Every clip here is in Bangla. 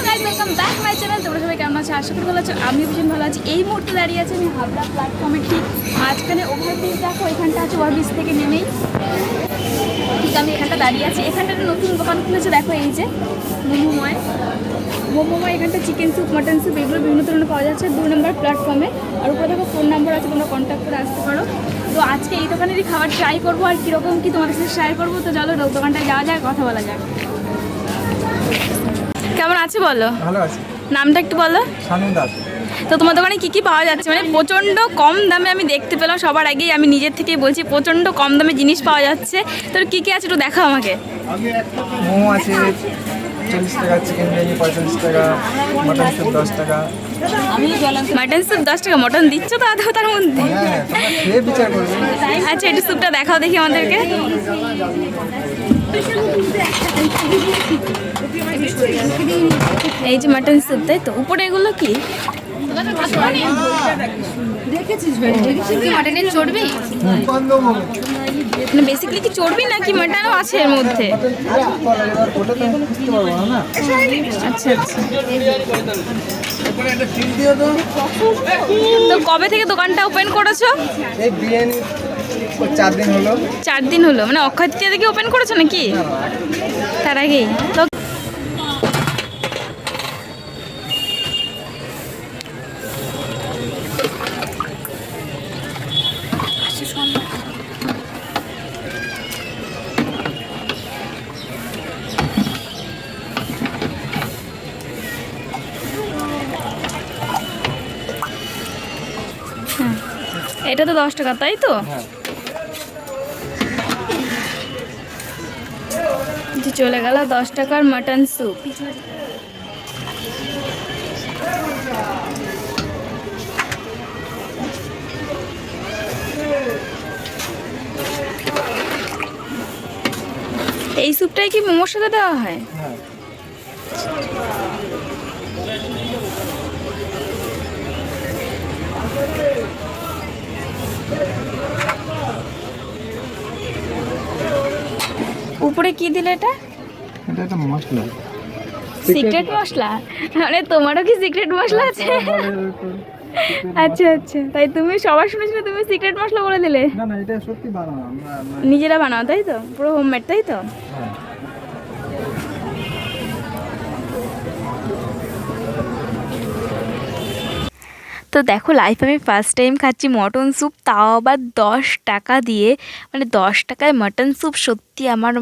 Guys, welcome back my channel. তোমরা সবাই কেমন আছো? আশা করি ভালো আছো। আমি ভীষণ ভালো আছি। এই মুহূর্তে দাঁড়িয়ে আছি আমি হাবড়া প্ল্যাটফর্মে ঠিক মাঝখানে। ওভারব্রিজ দেখো, এখানটা আছে ওভারব্রিজ থেকে নেমেই ঠিক আমি এখানটা দাঁড়িয়ে আছি। এখানটা একটা নতুন দোকান খুলেছে, দেখো এই যে মোমোময়। এখানটা চিকেন স্যুপ, মাটন স্যুপ এগুলো বিভিন্ন ধরনের পাওয়া যাচ্ছে 2 নম্বর প্ল্যাটফর্মে। আর উপরে দেখো ফোন নাম্বার আছে, তোমরা কন্ট্যাক্ট করে আসতে পারো। তো আজকে এই দোকানেরই খাবার ট্রাই করবো আর কীরকম কি তোমাদের সাথে শেয়ার করবো। তো চলো দোকানটায় যাওয়া যায়, কথা বলা যায়। কেমন আছে বলো? ভালো আছে। নামটা একটু বলো। শানু দাস। তো তোমার দোকানে কী কী পাওয়া যাচ্ছে? মানে প্রচণ্ড কম দামে আমি দেখতে পেলাম, সবার আগেই আমি নিজের থেকেই বলছি প্রচণ্ড কম দামে জিনিস পাওয়া যাচ্ছে। তোর কী কী আছে একটু দেখাও আমাকে। মোমো আছে 40 টাকা, চিকেন বিরিয়ানি 45 টাকা, মটন স্যুপ 10 টাকা। মাটন স্যুপ 10 টাকা? মটন দিচ্ছ তো আদৌ তার মধ্যে? হ্যাঁ, তোমরা খেয়ে বিচার করবে। আচ্ছা, একটু স্যুপটা দেখাও দেখি আমাদেরকে। এই যে মাটন স্যুপ, তাই তো? উপরে এগুলো কি? মাটনের চর্বি? মানে বেসিক্যালি কি চর্বি নাকি মাটনও আছে এর মধ্যে? ওটা তো আমি বুঝতে পারবো না। আচ্ছা আচ্ছা। তো কবে থেকে দোকানটা ওপেন করেছো? এই বিরিয়ানি 4 দিন হলো। 4 দিন হলো? মানে অক্ষয় তৃতীয়া থেকে ওপেন করেছো নাকি? তার আগেই তো। এটা তো 10 টাকা, তাই তো? হ্যাঁ। চলে গেল 10 টাকার মাটন স্যুপ। এই স্যুপটাই কি মোমোর সাথে দেওয়া হয়? হ্যাঁ। উপরে কি দিলে এটা? এটা একটা মশলা। সিক্রেট মশলা? মানে তোমারও কি সিক্রেট মশলা আছে? আচ্ছা আচ্ছা, তাই তুমি সবার শুনেছিলে, তুমি সিক্রেট মশলা বলে দিলে? না না, এটা সত্যি বানানো আমরা। নিজেরা বানাও তাই তো? পুরো হোমমেড তাই তো? হ্যাঁ। তো দেখো, লাইফে আমি ফার্স্ট টাইম খাচ্ছি মটন স্যুপ, তাও আবার 10 টাকা দিয়ে। মানে 10 টাকায় মটন স্যুপ সত্যি আমার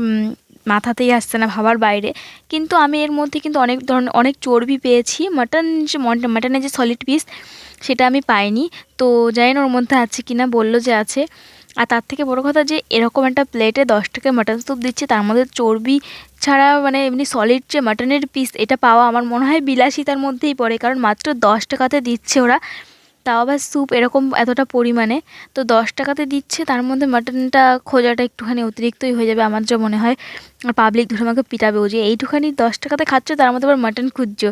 মাথাতেই আসছে না, ভাবার বাইরে। কিন্তু আমি এর মধ্যে কিন্তু অনেক ধরনের অনেক চর্বি পেয়েছি। মাটনের যে সলিড পিস সেটা আমি পাইনি। তো জানি না ওর মধ্যে আছে কি না, বললো যে আছে। আর তার থেকে বড় কথা যে এরকম একটা প্লেটে 10 টাকায় মাটন স্যুপ দিচ্ছে, তার মধ্যে চর্বি ছাড়া মানে এমনি সলিড যে মাটনের পিস, এটা পাওয়া আমার মনে হয় বিলাসিতার মধ্যেই পড়ে। কারণ মাত্র 10 টাকাতে দিচ্ছে ওরা, তাও আবার স্যুপ এরকম এতটা পরিমাণে। তো 10 টাকাতে দিচ্ছে, তার মধ্যে মাটনটা খোঁজাটা একটুখানি অতিরিক্তই হয়ে যাবে আমার যা মনে হয়। আর পাবলিক ধরে আমাকে পিটাবেও যে এইটুখানি 10 টাকাতে খাচ্ছ, তার মধ্যে আবার মাটন খুঁজছো।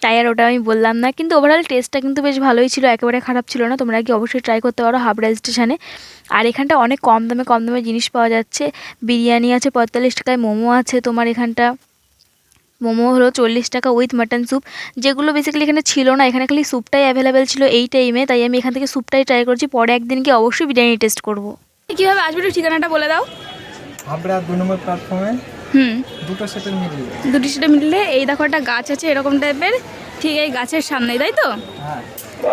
তাই আর ওটা আমি বললাম না। কিন্তু ওভারঅল টেস্টটা কিন্তু বেশ ভালোই ছিল, একেবারে খারাপ ছিল না। তোমরা কি অবশ্যই ট্রাই করতে পারো হাবড়া স্টেশনে। আর এখানটা অনেক কম দামে জিনিস পাওয়া যাচ্ছে। বিরিয়ানি আছে 45 টাকায়, মোমো আছে তোমার এখানটা। মোমো হলো 40 টাকা উইথ মাটন স্যুপ, যেগুলো বেসিক্যালি এখানে ছিল না। এখানে খালি স্যুপটাই অ্যাভেলেবেল ছিল এই টাইমে, তাই আমি এখান থেকে স্যুপটাই ট্রাই করছি। পরে একদিন কি অবশ্যই বিরিয়ানি টেস্ট করব। কীভাবে আসবে একটু ঠিকানাটা বলে দাও। হাবড়া 2 নম্বর প্ল্যাটফর্মে দুটো সেটের মিডলে। দুটি সেটে মিললে এই দেখো একটা গাছ আছে এরকম টাইপের, ঠিক এই গাছের সামনেই, তাই তো? হ্যাঁ।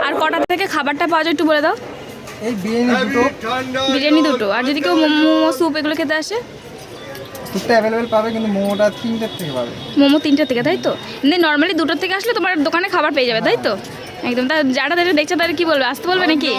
আর কটা থেকে খাবারটা পাওয়া যায় একটু বলে দাও। এই বিরিয়ানি দুটো, আর যদি কেউ মোমো স্যুপ এগুলো খেতে আসে? স্যুপটা অ্যাভেলেবেল পাবে, কিন্তু মোমোটা 3টার থেকে পাবে। মোমো 3টা থেকে, তাই তো? এমনি নর্মালি 2টোর থেকে আসলে তোমার দোকানে খাবার পেয়ে যাবে, তাই তো? একদম। তা যারা দেখছে তাদের কি বলবে, আসতে বলবে নাকি?